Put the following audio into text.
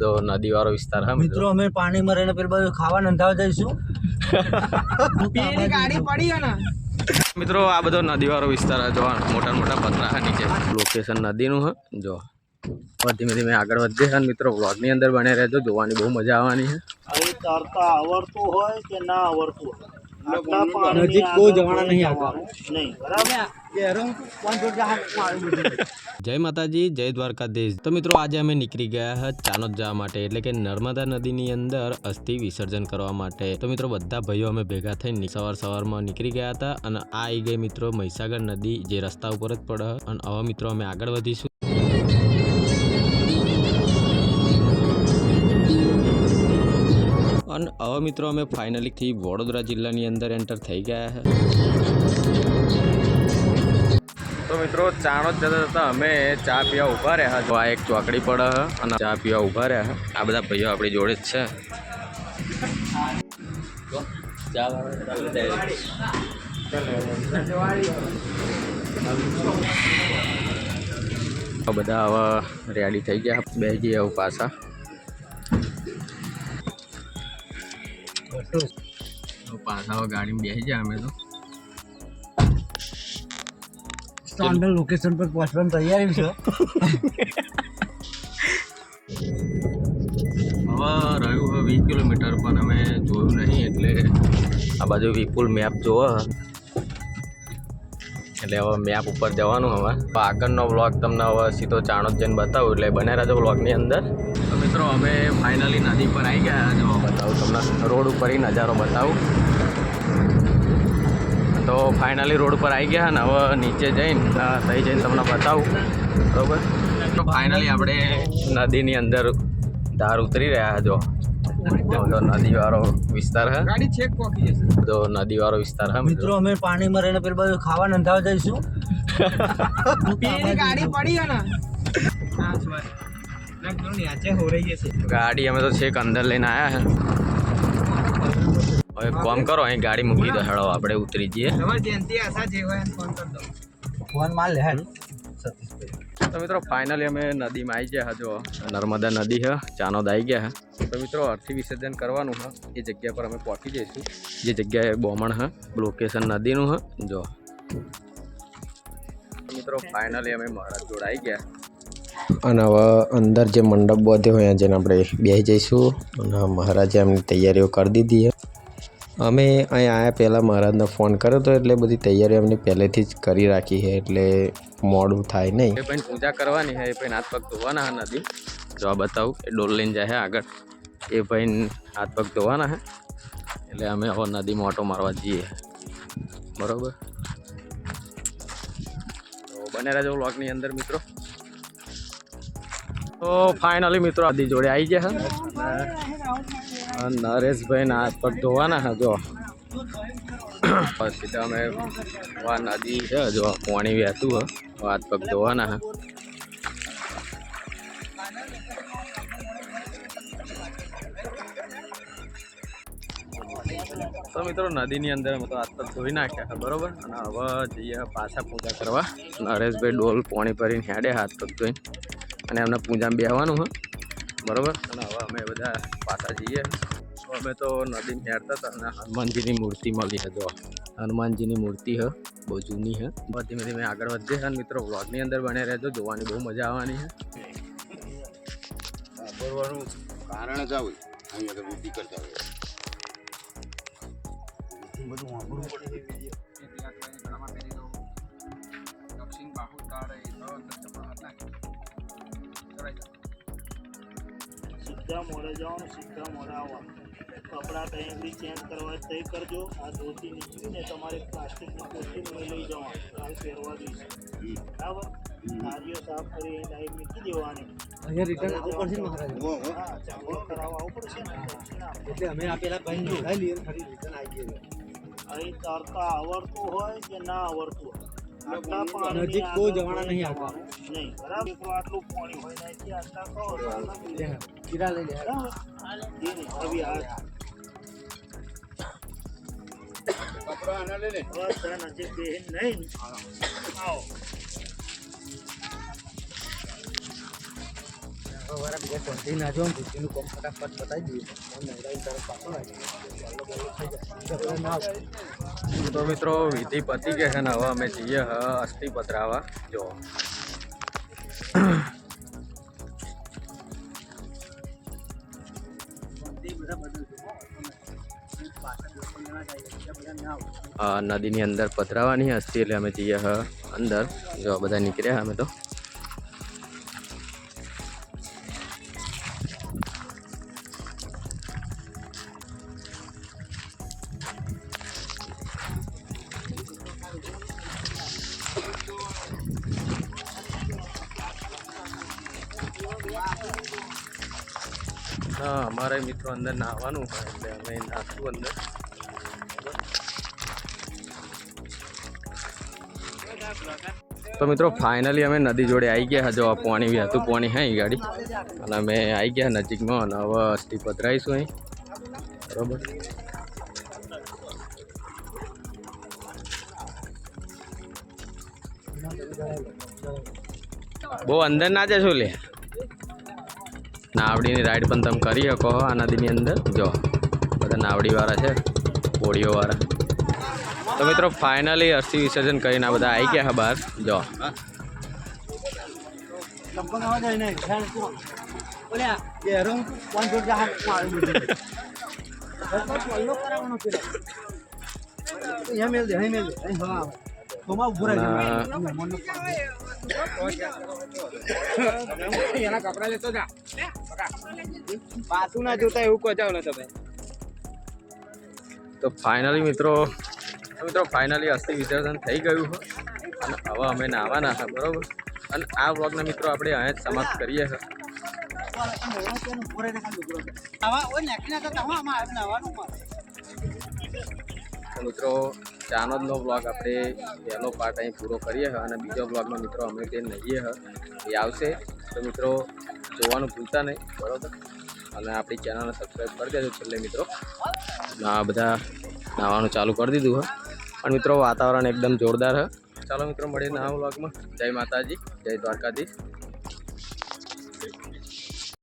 તો નદી વાળો વિસ્તાર હા મિત્રો અમે પાણીમાં રહીને પેલી બાજુ ખાવા નંધાવા જઈશું. પેલી ગાડી પડી હે ને મિત્રો આ બધો નદી વાળો વિસ્તાર જો મોટા મોટા પતરા છે નીચે લોકેશન નદીનું હ જો ધીમે ધીમે આગળ વધીએ છે મિત્રો વ્લોગની અંદર બને રહેજો જોવાની બહુ મજા આવવાની છે. અહીં તરતા આવડતું હોય કે ના આવડતું હોય નજીક બહુ જવાના નહીં આવતા નહીં બરાબર. જય માતાજી જય દ્વારકાધીશ. તો મિત્રો આજે અમે નીકળી ગયા હતા ચાણોદ જવા માટે એટલે કે નર્મદા નદીની અંદર અસ્થિ વિસર્જન કરવા માટે. તો મિત્રો બધા ભાઈઓ અમે ભેગા થઈને સવારમાં નીકળી ગયા હતા અને આ આવી ગઈ મિત્રો મહીસાગર નદી જે રસ્તા ઉપર જ પડે અને હવે મિત્રો અમે આગળ વધીશું. અને હવે મિત્રો અમે ફાઇનલી થી વડોદરા જિલ્લાની અંદર એન્ટર થઈ ગયા છે. તો મિત્રો ચાણોદ જતા જતા અમે ચા પીવા ઊભા રહ્યા. તો આ એક ચોકડી પડે અને ચા પીવા ઊભા રહ્યા. આ બધા ભાઈઓ આપણી જોડે જ છે. બધા હવે રેડી થઈ ગયા બે જઈએ હવે પાછા. પાછા ગાડીમાં બેસી જાય અમે તો સ્ટાન્ડર્ડ લોકેશન પર પહોંચવાની તૈયારી છે. હવે રહ્યું હવે 20 કિલોમીટર પણ અમે જોયું નહીં એટલે આ બાજુ વિપુલ મેપ જોવો એટલે હવે મેપ ઉપર જવાનું. હવે આગળનો વ્લોગ તમને હવે સીધો ચાણોદ જઈને બતાવું એટલે બને રહેજો વ્લોગની અંદર. તો મિત્રો અમે ફાઇનલી નદી પર આવી ગયા. જો બતાવું તમને રોડ ઉપર નજારો બતાવું. તો ફાઇનલી રોડ પર આવી ગયા ને હવે નીચે જઈને થઈ જઈને તમને બતાવું બરાબર. તો ફાઇનલી આપણે નદીની અંદર ધાર ઉતરી રહ્યા. જો તો નદીવાળો વિસ્તાર હે ગાડી છેક પહોંચી જશે. તો નદીવાળો વિસ્તાર હે મિત્રો અમે પાણીમાં રહીને પેલી બાજુ ખાવા નંધાવા જઈશું. પેલી ગાડી પડી હે ને હા સોરી લગભગ નીચે હો રહી છે ગાડી અમે તો છેક અંદર લઈને આવ્યા હે. હવે કોમ કરો અહીં ગાડી મૂકી દો હેડો આપણે ઉતરી જઈએ. તમારે જેનથી આશા જે હોય એને ફોન કરી દો. ફોન માર લે હેડ. તો મિત્રો ફાઇનલી અમે નદીમાં આવી ગયા. જો નર્મદા નદી છે ચાણોદ આવી ગયા. તો મિત્રો અર્થી વિસર્જન કરવાનું છે એ જગ્યા પર અમે પહોંચી જઈશું જે જગ્યાએ બોમણ છે લોકેશન નદીનું છે. જો મિત્રો ફાઇનલી અમે મહારાજ જોડે આવી ગયા અને હવે અંદર જે મંડપ બધે હોય જેને આપણે બેસી જઈશું અને મહારાજે એમની તૈયારીઓ કરી દીધી છે. અમે અહીં આવ્યા પહેલાં મહારાજને ફોન કર્યો હતો એટલે બધી તૈયારીઓ એમની પહેલેથી જ કરી રાખી છે એટલે મોડું થાય નહીં. એ ભાઈ પૂજા કરવાની છે એ ભાઈ હાથ પગ ધોવાના છે નદી. જો આ બતાવું એ ડોલ લઈને જાય છે આગળ. એ ભાઈ હાથ પગ ધોવાના છે એટલે અમે હવે નદીમાં ઓટો મારવા જઈએ બરાબર. તો બને રહેજો વ્લોગની અંદર મિત્રો. તો ફાઇનલી મિત્રો નદી જોડે આવી ગયા છે. નરેશભાઈ ના હાથ પગ ધોવાના છે. જો પછી તો અમે આ નદી છે જો પાણી વહેતું હોય હાથ પગ ધોવાના છે. તો મિત્રો નદીની અંદર અમે તો હાથ પગ ધોઈ નાખ્યા છે બરોબર. અને હવે જઈએ પાછા પૂજા કરવા. નરેશભાઈ ડોલ પાણી ભરીને હેડે હાથ પગ ધોઈને અને એમને પૂજામાં બેસવાનું હોય બરાબર. અને હવે અમે બધા પાછા જઈએ. તો અમે તો નદીમાં હેરતા હતા અને હનુમાનજીની મૂર્તિ મળી છે. જો હનુમાનજીની મૂર્તિ છે બહુ જૂની છે. ધીમે ધીમે આગળ વધીએ છે મિત્રો વ્લોગની અંદર બને રહેજો જોવાની બહુ મજા આવવાની છે. બોલવાનું કારણ જ આવું અહીંયા તો બુદ્ધિ કરતા હોય બધું વાપરવું પડે છે. દક્ષિણ બાહુ તાળે સીધા મોડે જવાનું સીધા મોડે આવવાનું. કપડાં કંઈ ચેન્જ કરવા તે કરજો. આ ધોતી નીકળીને તમારે પ્લાસ્ટિકની કોથળીમાં લઈ જવાનું કાલ પહેરવા દઈશું બરાબર. નારીઓ સાફ કરી લાઈવ મૂકી દેવાની. અહીંયા રિટર્ન આવવું પડશે મહારાજ. હા ચાલો કરાવવા આવવું પડશે ને એટલે અમે આ પેલા ભાઈ જોડાઈ લઈએ ફરી રિટર્ન આવી જઈએ. અહીં તરતા આવડતું હોય કે ના આવડતું હોય નજીક બહુ જવાના નહીં આવતા નહીં બરાબર. આટલું પાણી હોય ને આટલા કહો કીરા લઈ લે બરાબર. કપડા આના લે લે બસ નજીક બેહીન નહીં આવો વાળા બીજા કોન્ટી ના જો ભૂતીનું કામ ફટાફટ બતાવી દઈએ નવડાવી તરફ પાછો તો મિત્રો વિધિ પતી ગઈ છે ને હવે અમે જઈએ અસ્થિ પધરાવા. જો નદીની અંદર પધરાવાની અસ્થિ એટલે અમે જઈએ અંદર. જો બધા નીકળ્યા અમે તો. હા, અમારા મિત્રો અંદર નાહવાનું હોય એટલે અમે નાખશું અંદર. તો મિત્રો ફાઇનલી અમે નદી જોડે આવી ગયા. જો પાણી બી હતું, પાણી હે ગાડી, અને અમે આવી ગયા નજીકમાં અને હવે અસ્થિ પધરાઈશું અહીં. બરોબર. બહુ અંદર ના જશો લે. નાવડીની રાઈડ પણ તમે કરી શકો આ નદીની અંદર. જો બધા નાવડીવાળા છે, હોડીઓવાળા. તો મિત્રો ફાઇનલી અસ્થિ વિસર્જન કરીને આ બધા આવી ગયા બહાર. જો એના કપડા લેતો જા પાછું ના જોતા એવું કોચાવ ને તમે. તો ફાઇનલી મિત્રો ફાઇનલી અસ્થિ વિસર્જન થઈ ગયું છે અને હવે અમે નાહવાના છે. બરાબર. અને આ વ્લોગને મિત્રો આપણે અહીંયા જ સમાપ્ત કરીએ છીએ. તો મિત્રો ચાનોદનો વ્લોગ આપણે પહેલો પાર્ટ અહીં પૂરો કરીએ છીએ અને બીજો વ્લોગમાં મિત્રો અમે જે નહીએ એ આવશે. તો મિત્રો જોવાનું ભૂલતા નહીં. બરાબર. અને આપણી ચેનલને સબસ્ક્રાઈબ કરી દેજો. છેલ્લે મિત્રો આ બધા નાહવાનું ચાલુ કરી દીધું હોય. પણ મિત્રો વાતાવરણ એકદમ જોરદાર છે. ચાલો મિત્રો મળીએ નવા વ્લોગમાં. જય માતાજી, જય દ્વારકાધીશ.